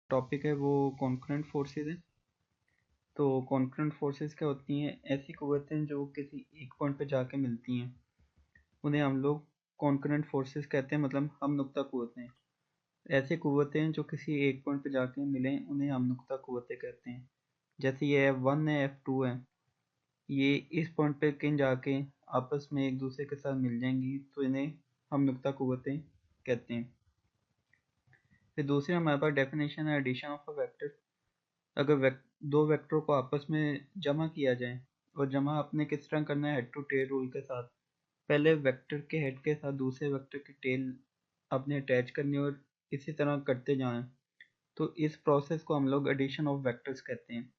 Topic है वो concurrent forces है। तो कॉन्करेंट फोर्सेस क्या होती हैं? ऐसी क़ुव्वतें जो किसी एक पॉइंट पे जाके मिलती हैं, उन्हें हम लोग कॉन्करेंट फोर्सेस कहते हैं, मतलब हम नुक्ता क़ुव्वतें। ऐसी क़ुव्वतें जो किसी एक पॉइंट पे जाके मिलें, उन्हें हम नुक्ता क़ुव्वतें कहते हैं। जैसे ये F1 है, F2 है, ये इस पॉइंट पे कहीं जाके आपस में एक दूसरे के साथ मिल जाएंगी, तो इन्हें हम नुक्ता क़ुव्वतें कहते हैं। फिर दूसरी हमारे पास डेफिनेशन है एडिशन ऑफ अ वेक्टर। अगर दो वेक्टर को आपस में जमा किया जाए, और जमा आपने किस तरह करना है? हेड टू टेल रूल के साथ। पहले वेक्टर के हेड के साथ दूसरे वेक्टर की टेल आपने अटैच करनी और इसी तरह करते जाएं। तो इस प्रोसेस को हम लोग एडिशन ऑफ वेक्टर्स कहते हैं।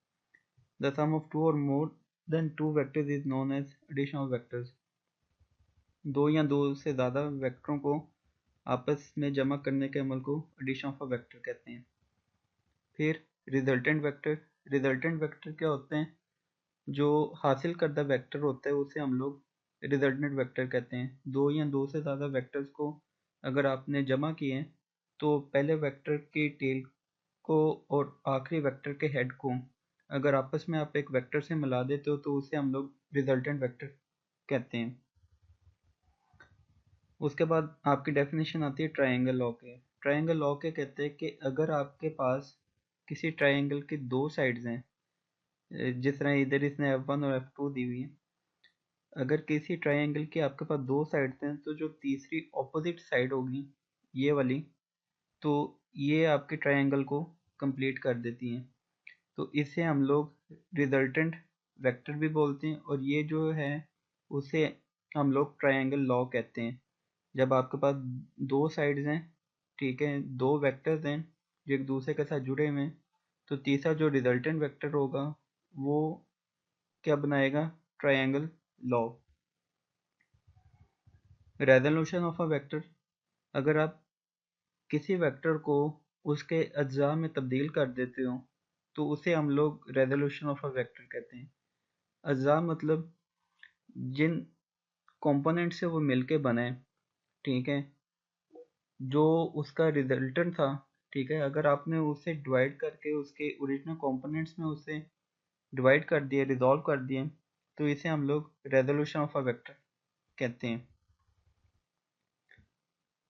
The some of two or more than two vectors is known as addition of vectors. दो या दो से ज़्यादा वेक्टरों को आपस में जमा करने के अमल को एडिशन ऑफ अ वेक्टर कहते हैं। फिर रिजल्टेंट वेक्टर। रिजल्टेंट वेक्टर क्या होते हैं? जो हासिल करदा वेक्टर होता है उसे हम लोग रिजल्टेंट वेक्टर कहते हैं। दो या दो से ज़्यादा वेक्टर्स को अगर आपने जमा किए तो पहले वेक्टर की टेल को और आखिरी वेक्टर के हेड को अगर आपस में आप एक वेक्टर से मिला देते हो, तो उसे हम लोग रिजल्टेंट वेक्टर कहते हैं। उसके बाद आपकी डेफिनेशन आती है ट्रायंगल लॉ के। ट्रायंगल लॉ के कहते हैं कि अगर आपके पास किसी ट्रायंगल की दो साइड्स हैं, जिस तरह इधर इसने F1 और F2 दी हुई है, अगर किसी ट्रायंगल की आपके पास दो साइड्स हैं, तो जो तीसरी ऑपोजिट साइड होगी, ये वाली, तो ये आपके ट्रायंगल को कंप्लीट कर देती हैं। तो इसे हम लोग रिजल्टेंट वेक्टर भी बोलते हैं, और ये जो है उसे हम लोग ट्रायंगल लॉ कहते हैं। जब आपके पास दो साइड्स हैं, ठीक है, दो वेक्टर्स हैं जो एक दूसरे के साथ जुड़े हुए हैं, तो तीसरा जो रिजल्टेंट वेक्टर होगा वो क्या बनाएगा? Triangle law. Resolution of a vector. अगर आप किसी वेक्टर को उसके अज्जा में तब्दील कर देते हो, तो उसे हम लोग रेजोल्यूशन ऑफ अ वेक्टर कहते हैं। अज्जा मतलब जिन कंपोनेंट से वो मिलके बने, ठीक है, जो उसका रिजल्टेंट था, ठीक है, अगर आपने उसे डिवाइड करके उसके ओरिजिनल कंपोनेंट्स में उसे डिवाइड कर दिए, रिजॉल्व कर दिए, तो इसे हम लोग रेजोल्यूशन ऑफ अ वेक्टर कहते हैं।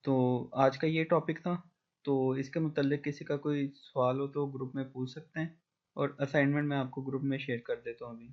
तो आज का ये टॉपिक था। तो इसके मुतल्लिक किसी का कोई सवाल हो तो ग्रुप में पूछ सकते हैं, और असाइनमेंट मैं आपको ग्रुप में शेयर कर देता हूँ अभी।